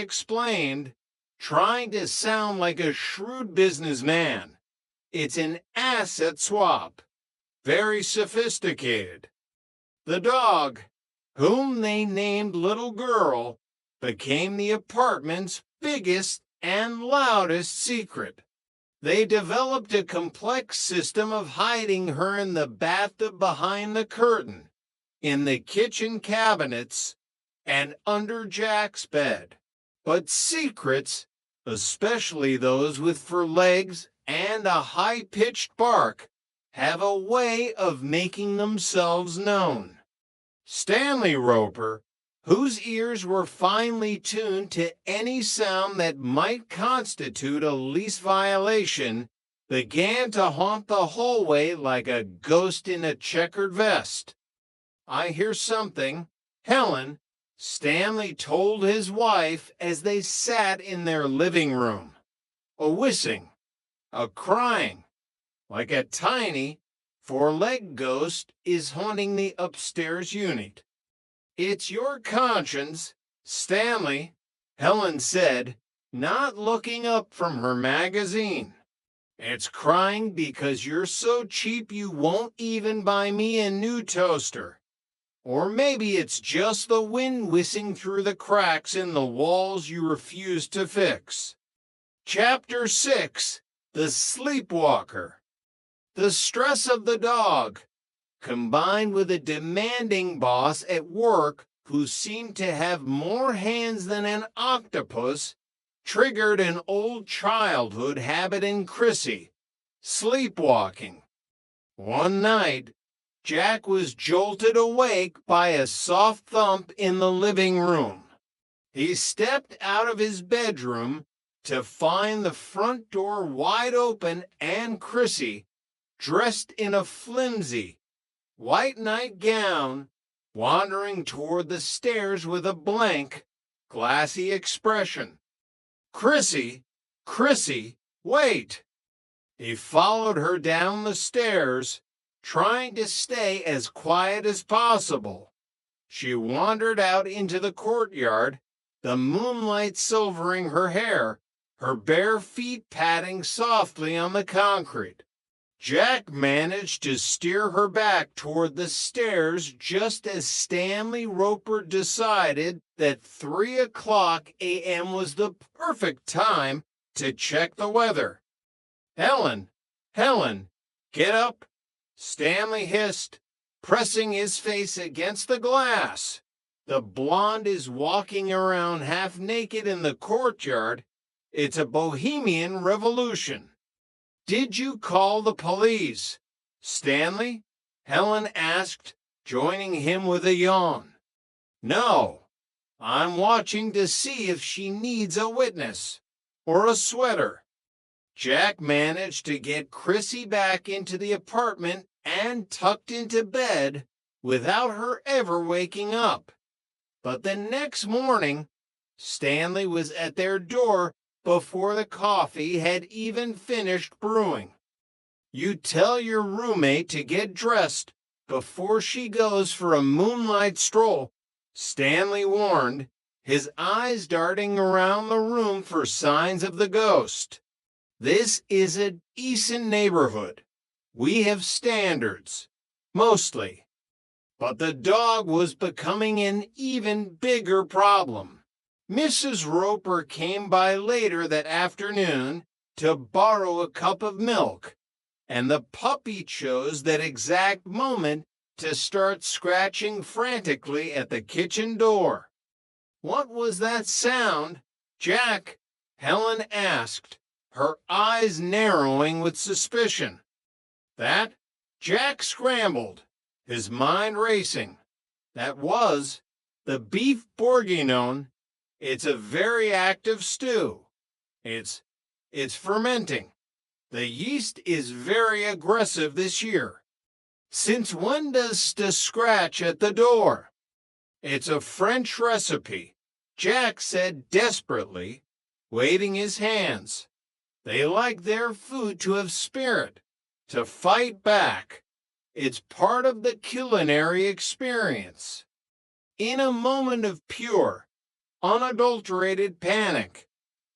explained, trying to sound like a shrewd businessman. It's an asset swap. Very sophisticated. The dog, whom they named Little Girl, became the apartment's biggest and loudest secret. They developed a complex system of hiding her in the bathtub behind the curtain, in the kitchen cabinets, and under Jack's bed. But secrets, especially those with fur legs and a high-pitched bark, have a way of making themselves known. Stanley Roper, whose ears were finely tuned to any sound that might constitute a lease violation, began to haunt the hallway like a ghost in a checkered vest. "I hear something, Helen," Stanley told his wife as they sat in their living room. "A whistling, a crying, like a tiny, four-legged ghost is haunting the upstairs unit." "It's your conscience, Stanley," Helen said, not looking up from her magazine. "It's crying because you're so cheap you won't even buy me a new toaster. Or maybe it's just the wind whistling through the cracks in the walls you refuse to fix." Chapter 6: The Sleepwalker. The stress of the dog, combined with a demanding boss at work who seemed to have more hands than an octopus, triggered an old childhood habit in Chrissy: sleepwalking. One night, Jack was jolted awake by a soft thump in the living room. He stepped out of his bedroom to find the front door wide open and Chrissy, dressed in a flimsy, white nightgown, wandering toward the stairs with a blank, glassy expression. "Chrissy, Chrissy, wait!" He followed her down the stairs, trying to stay as quiet as possible. She wandered out into the courtyard, the moonlight silvering her hair, her bare feet patting softly on the concrete. Jack managed to steer her back toward the stairs just as Stanley Roper decided that 3 a.m. was the perfect time to check the weather. "Helen, Helen, get up," Stanley hissed, pressing his face against the glass. "The blonde is walking around half naked in the courtyard. It's a bohemian revolution." "Did you call the police, Stanley?" Helen asked, joining him with a yawn. "No. I'm watching to see if she needs a witness or a sweater." Jack managed to get Chrissy back into the apartment and tucked into bed without her ever waking up. But the next morning, Stanley was at their door before the coffee had even finished brewing. "You tell your roommate to get dressed before she goes for a moonlight stroll," Stanley warned, his eyes darting around the room for signs of the ghost. "This is a decent neighborhood. We have standards, mostly." But the dog was becoming an even bigger problem. Mrs. Roper came by later that afternoon to borrow a cup of milk, and the puppy chose that exact moment to start scratching frantically at the kitchen door. "What was that sound, Jack?" Helen asked, her eyes narrowing with suspicion. "That?" Jack scrambled, his mind racing. "That was the beef bourguignon. It's a very active stew. It's fermenting. The yeast is very aggressive this year." "Since when does the scratch at the door?" "It's a French recipe," Jack said desperately, waving his hands. "They like their food to have spirit, to fight back. It's part of the culinary experience." In a moment of pure, unadulterated panic.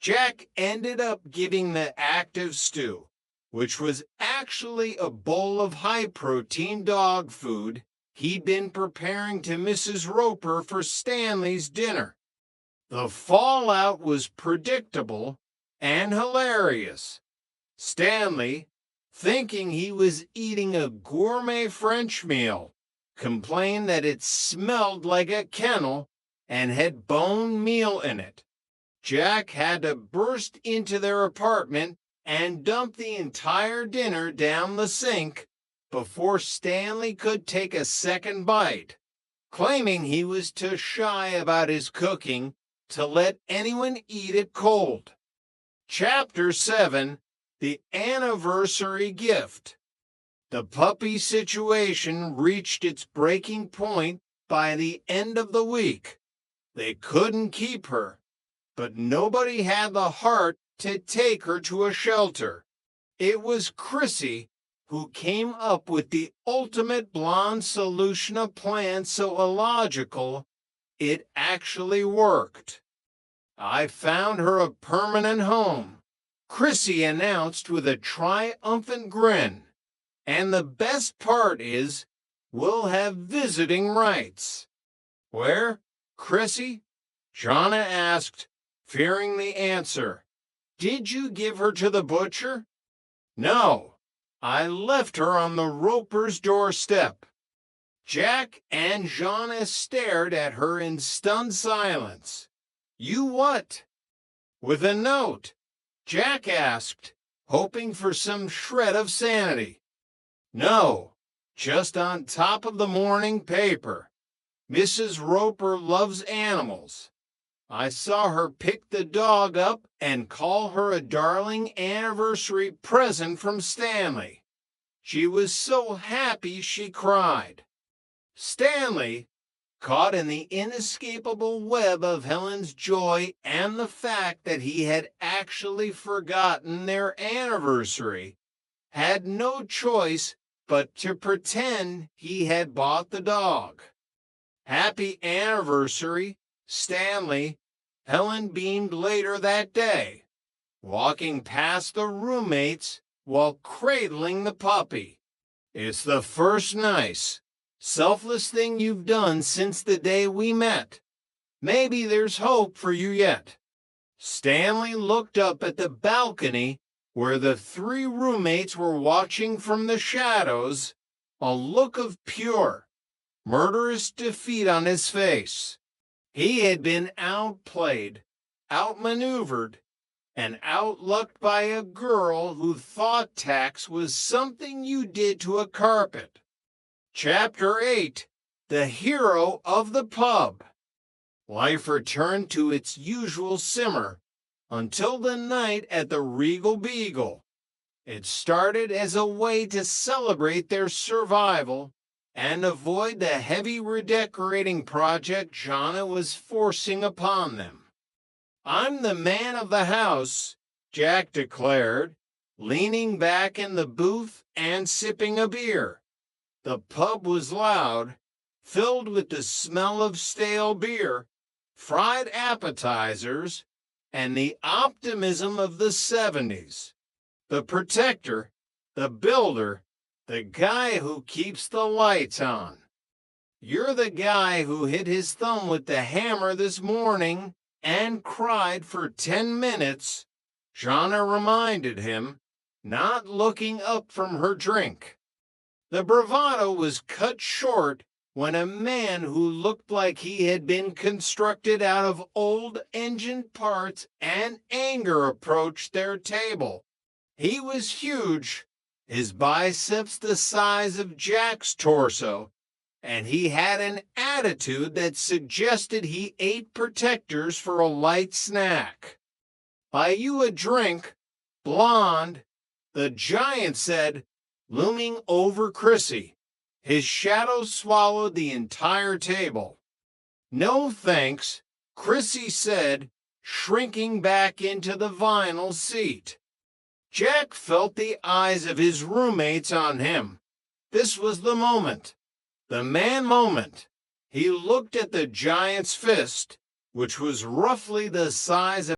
Jack ended up giving the active stew, which was actually a bowl of high-protein dog food he'd been preparing to Mrs. Roper for Stanley's dinner. The fallout was predictable and hilarious. Stanley, thinking he was eating a gourmet French meal, complained that it smelled like a kennel and had bone meal in it. Jack had to burst into their apartment and dump the entire dinner down the sink before Stanley could take a second bite, claiming he was too shy about his cooking to let anyone eat it cold. Chapter 7: The Anniversary Gift. The puppy situation reached its breaking point by the end of the week. They couldn't keep her, but nobody had the heart to take her to a shelter. It was Chrissy who came up with the ultimate blonde solution, a plan so illogical it actually worked. "I found her a permanent home," Chrissy announced with a triumphant grin. "And the best part is, we'll have visiting rights." "Where, Chrissy?" Jonna asked, fearing the answer. "Did you give her to the butcher?" "No, I left her on the Roper's doorstep." Jack and Jonna stared at her in stunned silence. "You what?" "With a note," Jack asked, hoping for some shred of sanity. "No, just on top of the morning paper. Mrs. Roper loves animals. I saw her pick the dog up and call her a darling anniversary present from Stanley. She was so happy she cried." Stanley, caught in the inescapable web of Helen's joy and the fact that he had actually forgotten their anniversary, had no choice but to pretend he had bought the dog. "Happy anniversary, Stanley," Helen beamed later that day, walking past the roommates while cradling the puppy. "It's the first nice, selfless thing you've done since the day we met. Maybe there's hope for you yet." Stanley looked up at the balcony where the three roommates were watching from the shadows, a look of pure, murderous defeat on his face. He had been outplayed, outmaneuvered, and outlucked by a girl who thought tax was something you did to a carpet. Chapter 8: The Hero of the Pub. Life returned to its usual simmer until the night at the Regal Beagle. It started as a way to celebrate their survival and avoid the heavy redecorating project Jonna was forcing upon them. "I'm the man of the house," Jack declared, leaning back in the booth and sipping a beer. The pub was loud, filled with the smell of stale beer, fried appetizers, and the optimism of the 70s. The protector, the builder, the guy who keeps the lights on. "You're the guy who hit his thumb with the hammer this morning and cried for 10 minutes, Jonna reminded him, not looking up from her drink. The bravado was cut short when a man who looked like he had been constructed out of old engine parts and anger approached their table. He was huge, his biceps the size of Jack's torso, and he had an attitude that suggested he ate protectors for a light snack. "Buy you a drink, blonde," the giant said, looming over Chrissy. His shadow swallowed the entire table. "No thanks," Chrissy said, shrinking back into the vinyl seat. Jack felt the eyes of his roommates on him. This was the moment. The man moment. He looked at the giant's fist, which was roughly the size of